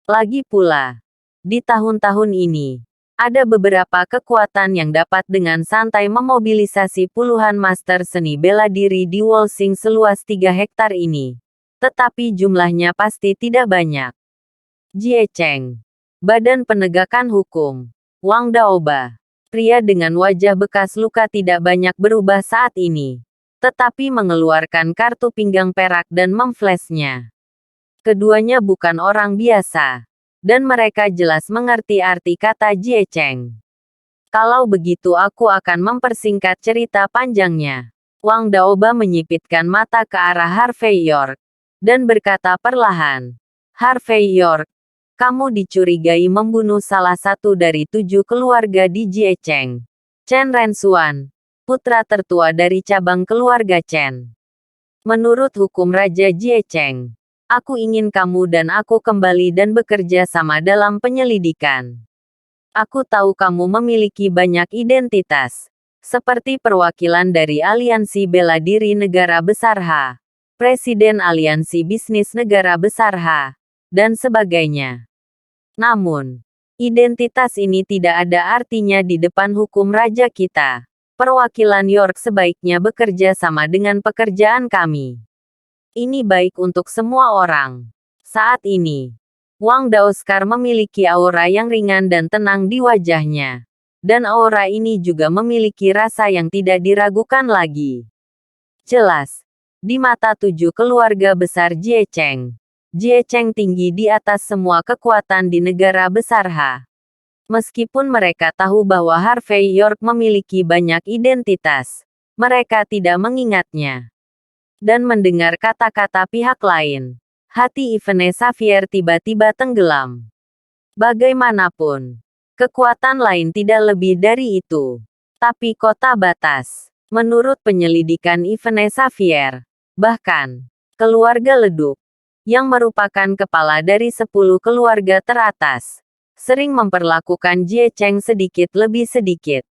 Lagi pula, di tahun-tahun ini, ada beberapa kekuatan yang dapat dengan santai memobilisasi puluhan master seni bela diri di Wolsing seluas 3 hektar ini. Tetapi jumlahnya pasti tidak banyak. Jie Cheng, Badan Penegakan Hukum, Wang Daoba. Pria dengan wajah bekas luka tidak banyak berubah saat ini, tetapi mengeluarkan kartu pinggang perak dan memflashnya. Keduanya bukan orang biasa, dan mereka jelas mengerti arti kata Jie Cheng. Kalau begitu aku akan mempersingkat cerita panjangnya. Wang Daoba menyipitkan mata ke arah Harvey York, dan berkata perlahan, Harvey York, kamu dicurigai membunuh salah satu dari 7 keluarga di Jie Cheng. Chen Rensuan, putra tertua dari cabang keluarga Chen. Menurut hukum Raja Jie Cheng, aku ingin kamu dan aku kembali dan bekerja sama dalam penyelidikan. Aku tahu kamu memiliki banyak identitas, seperti perwakilan dari Aliansi Bela Diri Negara Besar H, Presiden Aliansi Bisnis Negara Besar H, dan sebagainya. Namun, identitas ini tidak ada artinya di depan hukum raja kita. Perwakilan York sebaiknya bekerja sama dengan pekerjaan kami. Ini baik untuk semua orang. Saat ini, Wang Daoskar memiliki aura yang ringan dan tenang di wajahnya. Dan aura ini juga memiliki rasa yang tidak diragukan lagi. Jelas, di mata 7 keluarga besar Jie Cheng, Jie Cheng tinggi di atas semua kekuatan di negara besar H. Meskipun mereka tahu bahwa Harvey York memiliki banyak identitas, mereka tidak mengingatnya. Dan mendengar kata-kata pihak lain, hati Yvonne Xavier tiba-tiba tenggelam. Bagaimanapun, kekuatan lain tidak lebih dari itu. Tapi kota batas, menurut penyelidikan Yvonne Xavier, bahkan, keluarga Leduk, yang merupakan kepala dari 10 keluarga teratas, sering memperlakukan Jie Cheng sedikit lebih sedikit.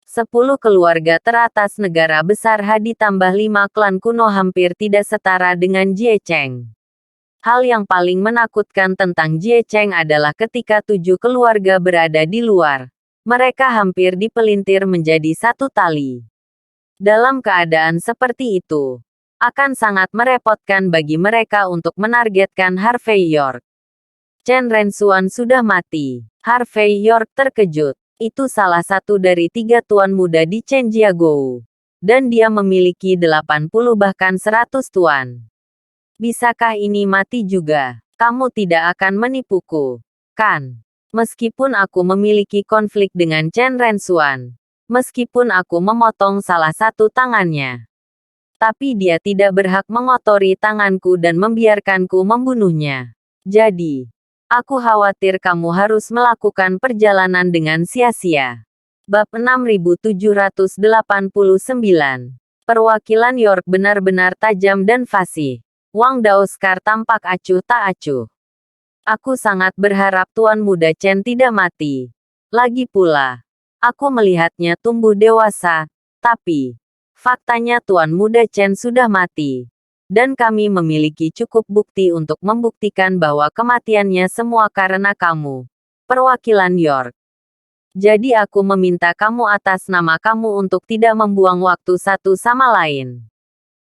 10 keluarga teratas negara besar Ha ditambah 5 klan kuno hampir tidak setara dengan Jie Cheng. Hal yang paling menakutkan tentang Jie Cheng adalah ketika 7 keluarga berada di luar, mereka hampir dipelintir menjadi satu tali. Dalam keadaan seperti itu, akan sangat merepotkan bagi mereka untuk menargetkan Harvey York. Chen Rensuan sudah mati. Harvey York terkejut. Itu salah satu dari 3 tuan muda di Chen Jiagou. Dan dia memiliki 80 bahkan 100 tuan. Bisakah ini mati juga? Kamu tidak akan menipuku, kan? Meskipun aku memiliki konflik dengan Chen Rensuan. Meskipun aku memotong salah satu tangannya. Tapi dia tidak berhak mengotori tanganku dan membiarkanku membunuhnya. Jadi, aku khawatir kamu harus melakukan perjalanan dengan sia-sia. Bab 6789. Perwakilan York benar-benar tajam dan fasih. Wang Daoskar tampak acuh tak acuh. Aku sangat berharap Tuan Muda Chen tidak mati. Lagi pula, aku melihatnya tumbuh dewasa, tapi faktanya Tuan Muda Chen sudah mati. Dan kami memiliki cukup bukti untuk membuktikan bahwa kematiannya semua karena kamu, perwakilan York. Jadi aku meminta kamu atas nama kamu untuk tidak membuang waktu satu sama lain.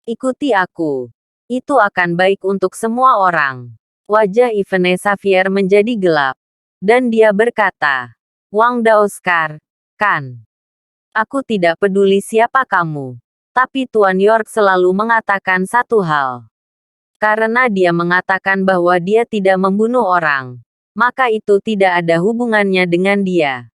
Ikuti aku. Itu akan baik untuk semua orang. Wajah Yvonne Xavier menjadi gelap. Dan dia berkata, Wang Daoskar, kan? Aku tidak peduli siapa kamu. Tapi Tuan York selalu mengatakan satu hal. Karena dia mengatakan bahwa dia tidak membunuh orang, maka itu tidak ada hubungannya dengan dia.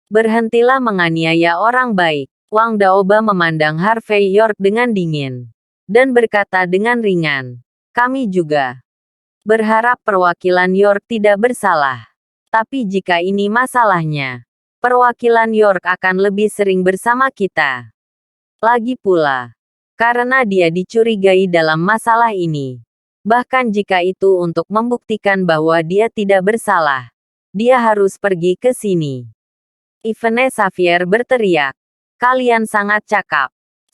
Berhentilah menganiaya orang baik. Wang Daoba memandang Harvey York dengan dingin. Dan berkata dengan ringan, kami juga berharap perwakilan York tidak bersalah. Tapi jika ini masalahnya, perwakilan York akan lebih sering bersama kita. Lagi pula, karena dia dicurigai dalam masalah ini. Bahkan jika itu untuk membuktikan bahwa dia tidak bersalah, dia harus pergi ke sini. Yvonne Xavier berteriak, kalian sangat cakap.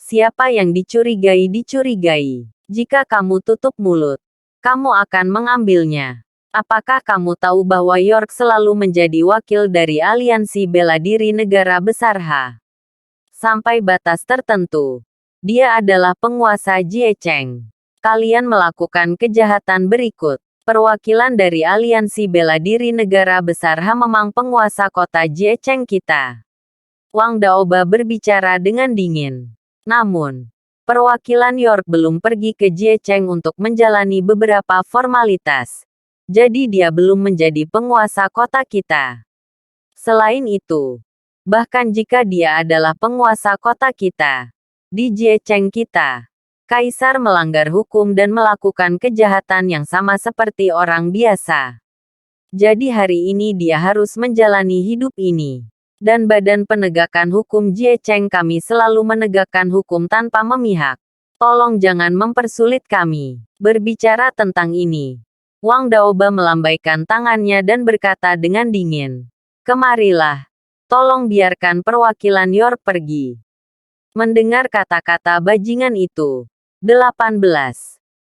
Siapa yang dicurigai dicurigai. Jika kamu tutup mulut, kamu akan mengambilnya. Apakah kamu tahu bahwa York selalu menjadi wakil dari aliansi bela diri negara besar H? Sampai batas tertentu, dia adalah penguasa Jie Cheng. Kalian melakukan kejahatan berikut. Perwakilan dari aliansi bela diri negara besar H memang penguasa kota Jie Cheng kita. Wang Daoba berbicara dengan dingin. Namun, perwakilan York belum pergi ke Jie Cheng untuk menjalani beberapa formalitas. Jadi dia belum menjadi penguasa kota kita. Selain itu, bahkan jika dia adalah penguasa kota kita, di Jie Cheng kita, Kaisar melanggar hukum dan melakukan kejahatan yang sama seperti orang biasa. Jadi hari ini dia harus menjalani hidup ini. Dan Badan Penegakan Hukum Jie Cheng kami selalu menegakkan hukum tanpa memihak. Tolong jangan mempersulit kami. Berbicara tentang ini, Wang Daoba melambaikan tangannya dan berkata dengan dingin. Kemarilah. Tolong biarkan perwakilan York pergi. Mendengar kata-kata bajingan itu, 18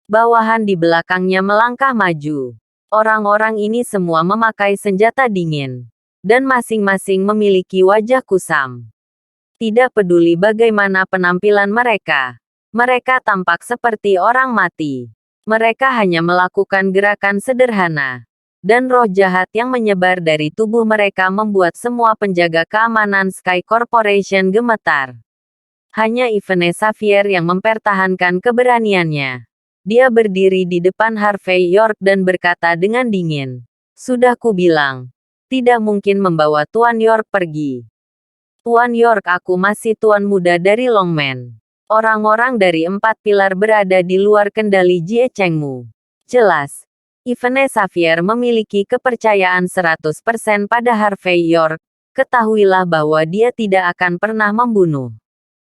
bawahan di belakangnya melangkah maju. Orang-orang ini semua memakai senjata dingin. Dan masing-masing memiliki wajah kusam. Tidak peduli bagaimana penampilan mereka. Mereka tampak seperti orang mati. Mereka hanya melakukan gerakan sederhana. Dan roh jahat yang menyebar dari tubuh mereka membuat semua penjaga keamanan Sky Corporation gemetar. Hanya Yvonne Xavier yang mempertahankan keberaniannya. Dia berdiri di depan Harvey York dan berkata dengan dingin. Sudah kubilang. Tidak mungkin membawa Tuan York pergi. Tuan York, aku masih tuan muda dari Longmen. Orang-orang dari 4 pilar berada di luar kendali Jie Chengmu. Jelas. Yvonne Xavier memiliki kepercayaan 100% pada Harvey York. Ketahuilah bahwa dia tidak akan pernah membunuh.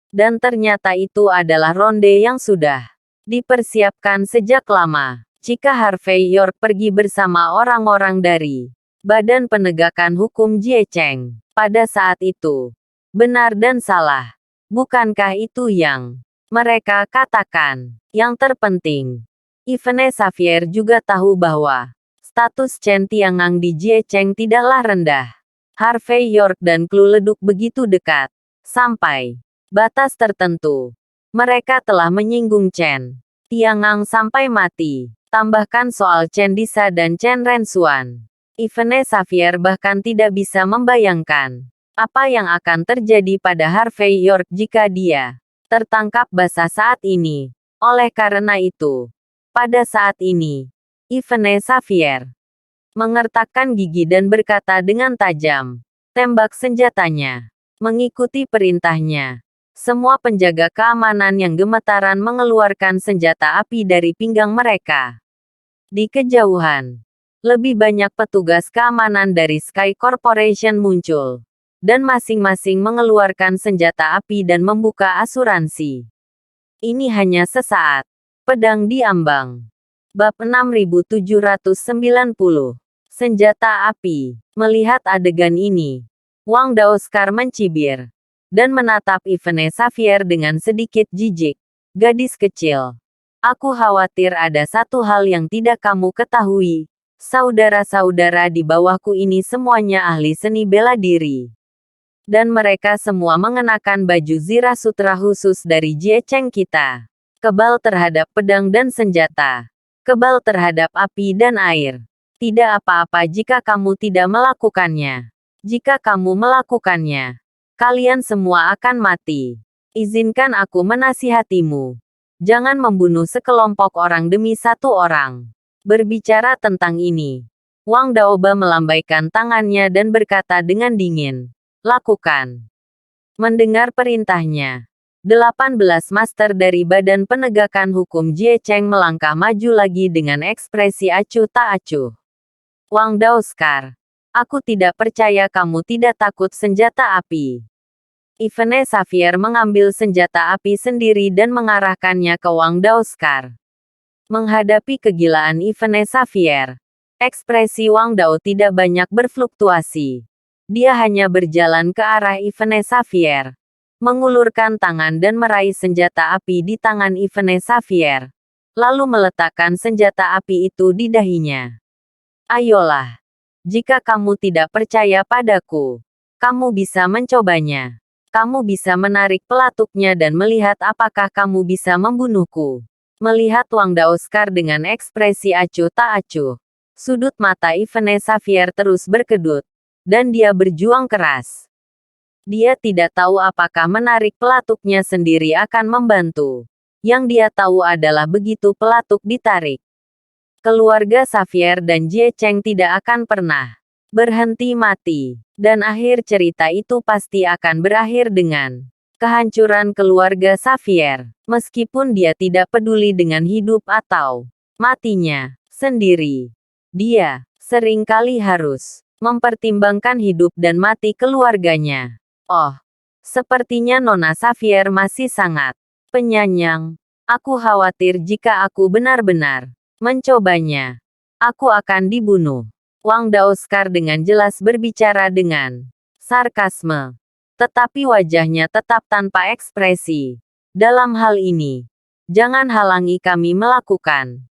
Dan ternyata itu adalah ronde yang sudah dipersiapkan sejak lama. jika Harvey York pergi bersama orang-orang dari Badan Penegakan Hukum Jie Cheng pada saat itu. Benar dan salah. Bukankah itu yang mereka katakan? Yang terpenting, Yvonne Xavier juga tahu bahwa status Chen Tiangang di Jie Cheng tidaklah rendah. Harvey York dan klu leduk begitu dekat. Sampai batas tertentu, mereka telah menyinggung Chen Tiangang sampai mati. Tambahkan soal Chen Disa dan Chen Rensuan. Yvonne Xavier bahkan tidak bisa membayangkan apa yang akan terjadi pada Harvey York jika dia tertangkap basah saat ini. Oleh karena itu, pada saat ini, Yvonne Xavier mengertakkan gigi dan berkata dengan tajam, "Tembak senjatanya." Mengikuti perintahnya, semua penjaga keamanan yang gemetaran mengeluarkan senjata api dari pinggang mereka. Di kejauhan, lebih banyak petugas keamanan dari Sky Corporation muncul, dan masing-masing mengeluarkan senjata api dan membuka asuransi. Ini hanya sesaat. Pedang diambang. Bab 6790. Senjata api. Melihat adegan ini, Wang Daoskar mencibir dan menatap Yvonne Xavier dengan sedikit jijik. Gadis kecil. Aku khawatir ada satu hal yang tidak kamu ketahui. Saudara-saudara di bawahku ini semuanya ahli seni bela diri. Dan mereka semua mengenakan baju zirah sutra khusus dari Jie Cheng kita. Kebal terhadap pedang dan senjata. Kebal terhadap api dan air. Tidak apa-apa jika kamu tidak melakukannya. Jika kamu melakukannya, kalian semua akan mati. Izinkan aku menasihatimu. Jangan membunuh sekelompok orang demi satu orang. Berbicara tentang ini, Wang Daoba melambaikan tangannya dan berkata dengan dingin, "Lakukan." Mendengar perintahnya, 18 master dari Badan Penegakan Hukum Jie Cheng melangkah maju lagi dengan ekspresi acuh tak acuh. Wang Daoskar, aku tidak percaya kamu tidak takut senjata api. Yvonne Xavier mengambil senjata api sendiri dan mengarahkannya ke Wang Daoskar. Menghadapi kegilaan Yvonne Xavier, ekspresi Wang Dao tidak banyak berfluktuasi. Dia hanya berjalan ke arah Yvonne Xavier, mengulurkan tangan dan meraih senjata api di tangan Yvonne Xavier, lalu meletakkan senjata api itu di dahinya. Ayolah, jika kamu tidak percaya padaku, kamu bisa mencobanya. Kamu bisa menarik pelatuknya dan melihat apakah kamu bisa membunuhku. Melihat Wang Daoskar dengan ekspresi acuh tak acuh, sudut mata Yvonne Xavier terus berkedut, dan dia berjuang keras. Dia tidak tahu apakah menarik pelatuknya sendiri akan membantu. Yang dia tahu adalah begitu pelatuk ditarik, keluarga Xavier dan Jie Cheng tidak akan pernah berhenti mati. Dan akhir cerita itu pasti akan berakhir dengan kehancuran keluarga Xavier. Meskipun dia tidak peduli dengan hidup atau matinya sendiri. Dia seringkali harus mempertimbangkan hidup dan mati keluarganya. Oh, sepertinya Nona Xavier masih sangat penyayang. Aku khawatir jika aku benar-benar mencobanya, aku akan dibunuh. Wang Daoskar dengan jelas berbicara dengan sarkasme. Tetapi wajahnya tetap tanpa ekspresi. Dalam hal ini, jangan halangi kami melakukan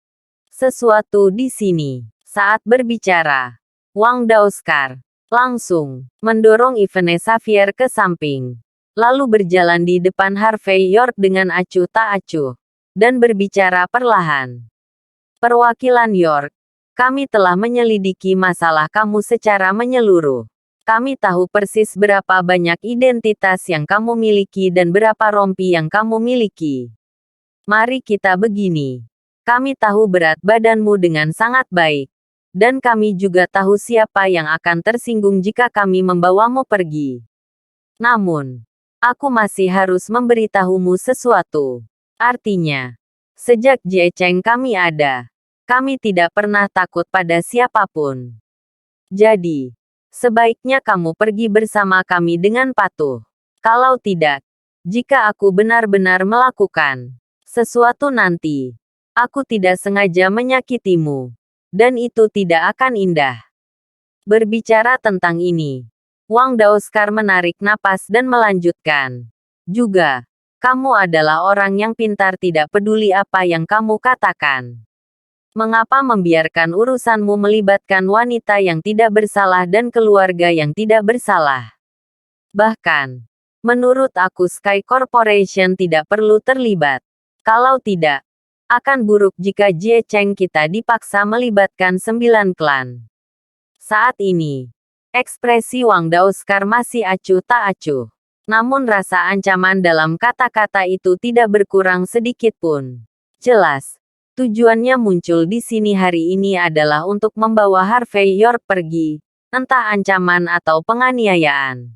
sesuatu di sini. Saat berbicara, Wang Daoskar langsung mendorong Yvonne Xavier ke samping, lalu berjalan di depan Harvey York dengan acuh tak acuh, dan berbicara perlahan. Perwakilan York, kami telah menyelidiki masalah kamu secara menyeluruh. Kami tahu persis berapa banyak identitas yang kamu miliki dan berapa rompi yang kamu miliki. Mari kita begini. Kami tahu berat badanmu dengan sangat baik. Dan kami juga tahu siapa yang akan tersinggung jika kami membawamu pergi. Namun, aku masih harus memberitahumu sesuatu. Artinya, sejak Jie Cheng kami ada, kami tidak pernah takut pada siapapun. Jadi, sebaiknya kamu pergi bersama kami dengan patuh. Kalau tidak, jika aku benar-benar melakukan sesuatu nanti, Aku tidak sengaja menyakitimu. Dan itu tidak akan indah. Berbicara tentang ini, Wang Daoskar menarik napas dan melanjutkan. Juga, kamu adalah orang yang pintar, tidak peduli apa yang kamu katakan. Mengapa membiarkan urusanmu melibatkan wanita yang tidak bersalah dan keluarga yang tidak bersalah? Bahkan, menurut aku Sky Corporation tidak perlu terlibat. Kalau tidak, akan buruk jika Jie Cheng kita dipaksa melibatkan 9 klan. Saat ini, ekspresi Wang Daoskar masih acuh tak acuh. Namun rasa ancaman dalam kata-kata itu tidak berkurang sedikit pun. Jelas, tujuannya muncul di sini hari ini adalah untuk membawa Harvey York pergi, entah ancaman atau penganiayaan.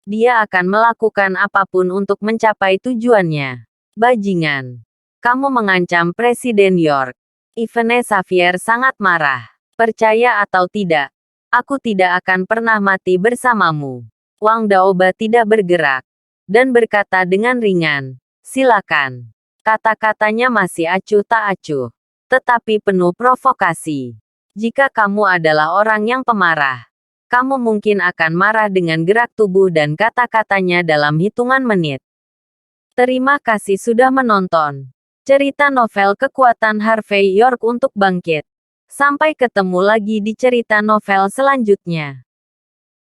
Dia akan melakukan apapun untuk mencapai tujuannya. Bajingan. Kamu mengancam Presiden York. Ivene Xavier sangat marah. Percaya atau tidak, aku tidak akan pernah mati bersamamu. Wang Daoba tidak bergerak. Dan berkata dengan ringan, silakan. Kata-katanya masih acuh tak acuh. Tetapi penuh provokasi. Jika kamu adalah orang yang pemarah, kamu mungkin akan marah dengan gerak tubuh dan kata-katanya dalam hitungan menit. Terima kasih sudah menonton. Cerita novel Kekuatan Harvey York untuk Bangkit. Sampai ketemu lagi di cerita novel selanjutnya.